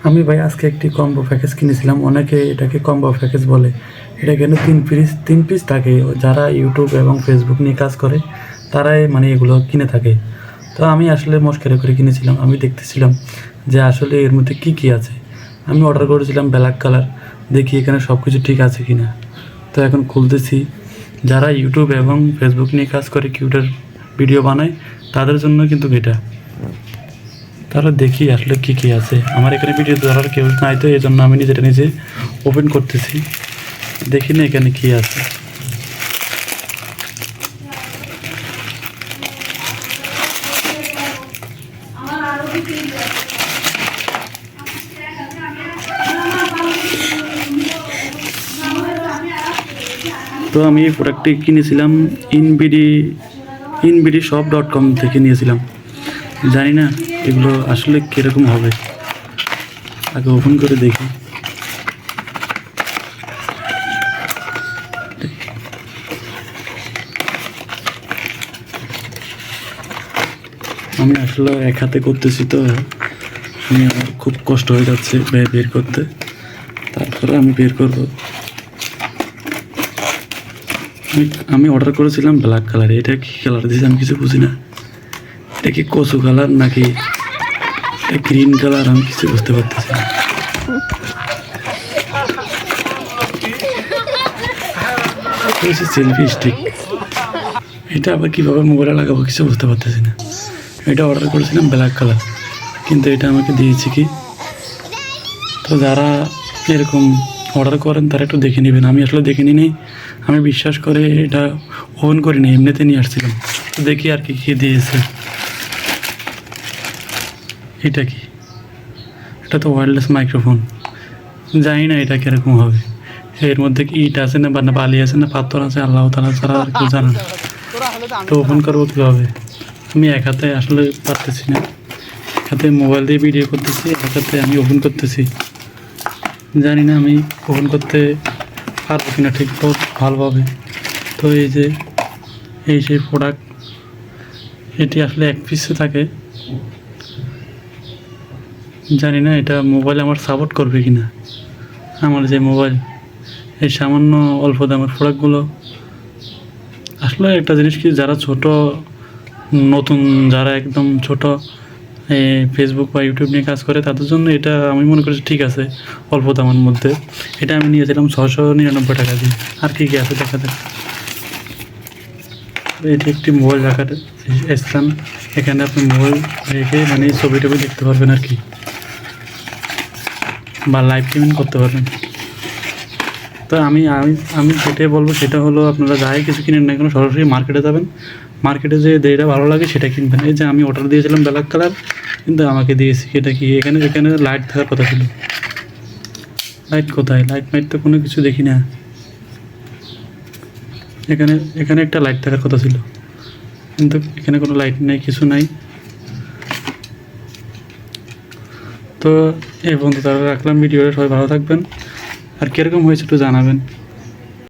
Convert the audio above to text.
আমি ভাই আজকে একটি কম্বো প্যাকেজ কিনেছিলাম। অনেকে এটাকে কম্বো প্যাকেজ বলে। এটা কেন তিন পিস থাকে। যারা ইউটিউব এবং ফেসবুক নিয়ে কাজ করে তারাই মানে এগুলো কিনে থাকে। তো আমি আসলে মস্করা করে কিনেছিলাম। আমি দেখতেছিলাম যে আসলে এর মধ্যে কী কী আছে। আমি অর্ডার করেছিলাম ব্ল্যাক কালার, দেখি এখানে সব কিছু ঠিক আছে কি না। তো এখন খুলতেছি। যারা ইউটিউব এবং ফেসবুক নিয়ে কাজ করে, কিউটার ভিডিও বানায়, তাদের জন্য কিন্তু এটা। তাহলে দেখি আসলে কী কী আছে। আমার এখানে ভিডিও ধরার কেউ নাই, তো এই জন্য আমি নিজে ওপেন করতেছি। দেখি না এখানে কী আছে। তো আমি এই প্রোডাক্টটি কিনেছিলাম inbdshop.com থেকে নিয়েছিলাম। জানি না এগুলো আসলে কীরকম হবে, আগে ওপেন করে দেখি। আমি আসলে এক হাতে করতেছি, তো আমার খুব কষ্ট হয়ে যাচ্ছে বের করতে। তারপরে আমি বের করব। আমি অর্ডার করেছিলাম ব্ল্যাক কালার। এটা কি কালার দিয়েছে আমি কিছু বুঝি না। এটা কি কচু কালার নাকি গ্রিন কালার, আমি কিছু বুঝতে পারতেছি না। সেলফি স্টিক, এটা আবার কীভাবে মোবাইলে লাগাবো কিছু বুঝতে পারতেছি না। এটা অর্ডার করেছিলাম ব্ল্যাক কালার, কিন্তু এটা আমাকে দিয়েছে কি। তো যারা এরকম অর্ডার করেন তারা একটু দেখে নেবেন। আমি আসলে দেখে নিই, আমি বিশ্বাস করে এটা ওপেন করিনি, এমনিতে নিয়ে আসছিলাম। তো দেখি আর কি কী দিয়েছে। এটা কি? এটা তো ওয়্যারলেস মাইক্রোফোন। জানি না এটা কীরকম হবে। এর মধ্যে কি ইট আছে না বালি আছে না পাথর আছে, আল্লাহ তাআলা ছাড়া আর কেউ জানে না। তো ওপেন করবো কীভাবে? আমি এক হাতে আসলে পারতেছি না। এক হাতে মোবাইল দিয়ে ভিডিও করতেছি, এক হাতে আমি ওপেন করতেছি। জানি না আমি ওপেন করতে পারবো কিনা ঠিক ভালোভাবে। তো এই সেই প্রোডাক্ট, এটি আসলে এক পিসে থাকে। জানি না এটা মোবাইল আমার সাপোর্ট করবে কি না। আমার যে মোবাইল, এই সামান্য অল্প দামের প্রোডাক্টগুলো আসলে একটা জিনিস কি, যারা নতুন যারা একদম ছোট ফেসবুক বা ইউটিউব নিয়ে কাজ করে, তাদের জন্য এটা আমি মনে করছি ঠিক আছে অল্প দামের মধ্যে। এটা আমি নিয়েছিলাম 699 টাকা দিয়ে। আর কী কী আছে দেখা যাক। এটি একটি মোবাইল রাখার স্থান। এখানে আপনি মোবাইল রেখে মানে ছবি টবি দেখতে পারবেন আর কি, বা লাইভ স্ট্রিমিং করতে পারবেন। তো আমি যেটাই বলবো সেটা হলো, আপনারা যাই কিছু কিনেন না কেন সরাসরি মার্কেটে যাবেন। মার্কেটে যে যেটা ভালো লাগে সেটা কিনবেন। এই যে আমি অর্ডার দিয়েছিলাম ব্ল্যাক কালার, কিন্তু আমাকে দিয়েছি এটা কি, এখানে লাইট থাকার কথা ছিল। লাইট কোথায়? লাইট তো কোনো কিছু দেখি না। এখানে একটা লাইট থাকার কথা ছিল, কিন্তু এখানে কোনো লাইট নেই, কিছু নাই। তো এই বন্ধু তারা রাখলাম ভিডিওটা। সবাই ভালো থাকবেন, আর কীরকম হয়েছে একটু জানাবেন।